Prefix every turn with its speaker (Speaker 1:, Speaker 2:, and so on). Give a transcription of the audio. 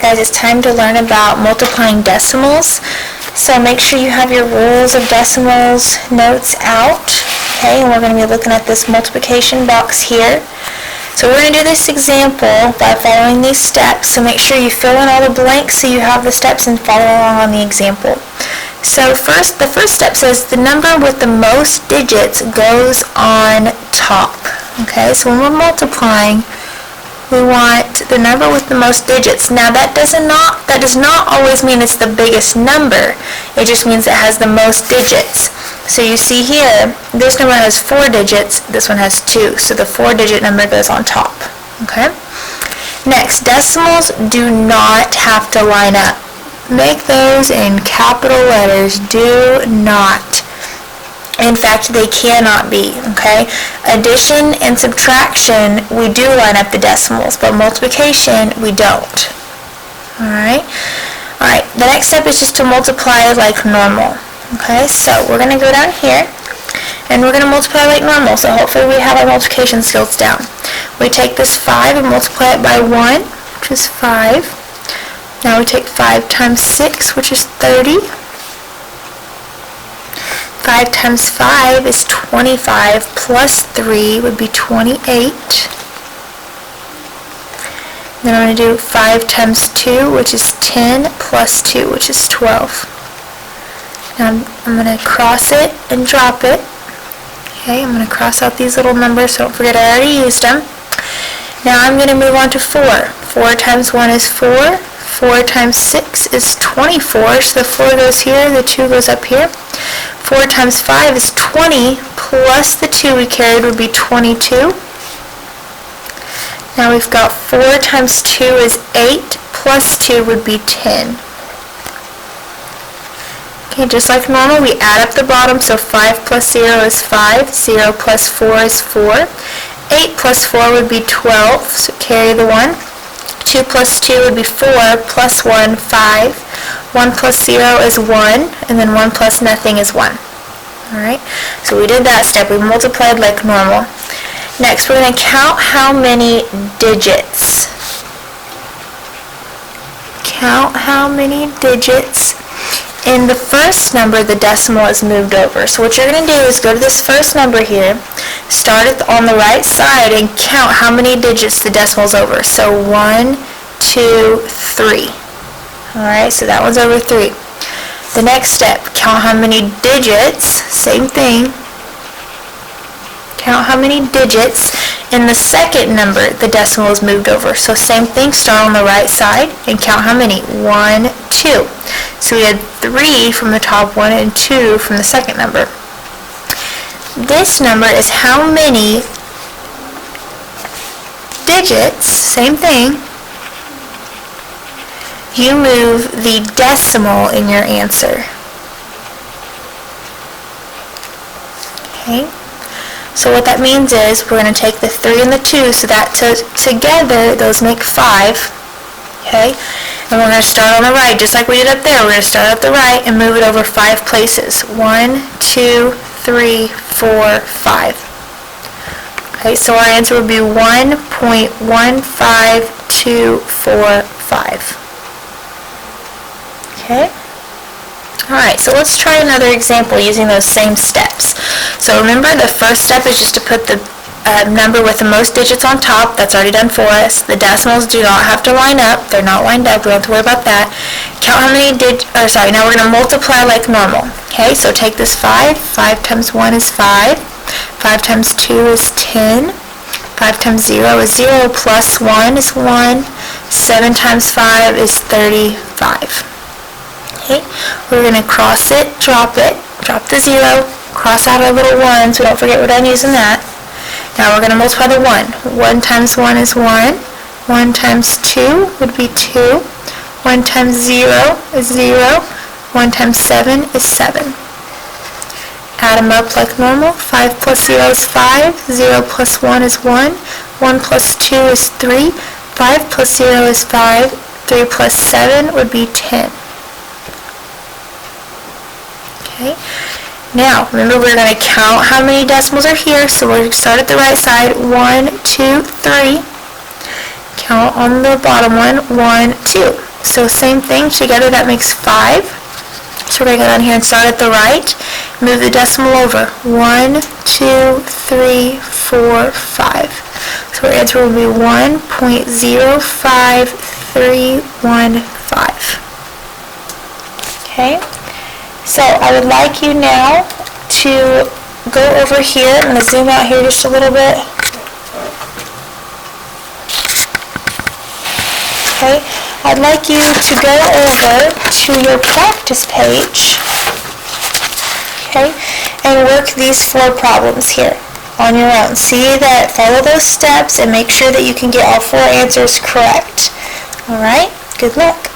Speaker 1: Guys, it's time to learn about multiplying decimals. So make sure you have your rules of decimals notes out. Okay, and we're going to be looking at this multiplication box here. So we're going to do this example by following these steps. So make sure you fill in all the blanks so you have the steps and follow along on the example. So the first step says the number with the most digits goes on top. Okay, so when we're multiplying, we want the number with the most digits. Now that does not always mean it's the biggest number. It just means it has the most digits. So you see here, this number has 4 digits, this one has 2. So the 4-digit number goes on top. Okay? Next, decimals do not have to line up. Make those in capital letters. Do not. In fact, they cannot be, okay? Addition and subtraction, we do line up the decimals, but multiplication, we don't. Alright? Alright, the next step is just to multiply like normal. Okay, so we're going to go down here, and we're going to multiply like normal, so hopefully we have our multiplication skills down. We take this 5 and multiply it by 1, which is 5. Now we take 5 times 6, which is 30. 5 times 5 is 25, plus 3 would be 28. Then I'm going to do 5 times 2, which is 10, plus 2, which is 12. Now I'm going to cross it and drop it. Okay, I'm going to cross out these little numbers, so don't forget I already used them. Now I'm going to move on to 4. 4 times 1 is 4. 4 times 6 is 24, so the 4 goes here, the 2 goes up here. 4 times 5 is 20, plus the 2 we carried would be 22. Now we've got 4 times 2 is 8, plus 2 would be 10. Okay, just like normal, we add up the bottom, so 5 plus 0 is 5, 0 plus 4 is 4. 8 plus 4 would be 12, so carry the 1. 2 plus 2 would be 4, plus 1, 5. 1 plus 0 is 1, and then 1 plus nothing is 1. Alright, so we did that step. We multiplied like normal. Next, we're going to count how many digits. Count how many digits. In the first number, the decimal is moved over. So what you're going to do is go to this first number here, start it on the right side, and count how many digits the decimal is over. So 1, 2, 3. Alright, so that one's over 3. The next step, count how many digits, same thing. Count how many digits. In the second number, the decimal is moved over. So same thing, start on the right side and count how many. 1, 2. So we had 3 from the top one and 2 from the second number. This number is how many digits, same thing, you move the decimal in your answer. Okay? So what that means is we're going to take the 3 and the 2, so that together those make 5. Okay? And we're going to start on the right, just like we did up there. We're going to start at the right and move it over 5 places. 1, 2, 3, 4, 5. Okay, so our answer would be 1.15245. Okay? Alright, so let's try another example using those same steps. So remember, the first step is just to put the number with the most digits on top. That's already done for us. The decimals do not have to line up. They're not lined up. We don't have to worry about that. Count how many now we're going to multiply like normal. Okay, so take this 5. 5 times 1 is 5. 5 times 2 is 10. 5 times 0 is 0. Plus 1 is 1. 7 times 5 is 35. Okay, we're going to cross it, drop the 0, cross out our little 1, so don't forget we're done using that. Now we're going to multiply the 1. 1 times 1 is 1. 1 times 2 would be 2. 1 times 0 is 0. 1 times 7 is 7. Add them up like normal. 5 plus 0 is 5. 0 plus 1 is 1. 1 plus 2 is 3. 5 plus 0 is 5. 3 plus 7 would be 10. Okay. Now, remember we're going to count how many decimals are here, so we're going to start at the right side. 1, 2, 3. Count on the bottom one. 1, 2. So same thing, together that makes 5. So we're going to go down here and start at the right. Move the decimal over. 1, 2, 3, 4, 5. So our answer will be 1.05315. Okay? So I would like you now to go over here. I'm going to zoom out here just a little bit. Okay? I'd like you to go over to your practice page, okay, and work these 4 problems here on your own. See that, follow those steps, and make sure that you can get all 4 answers correct. All right? Good luck.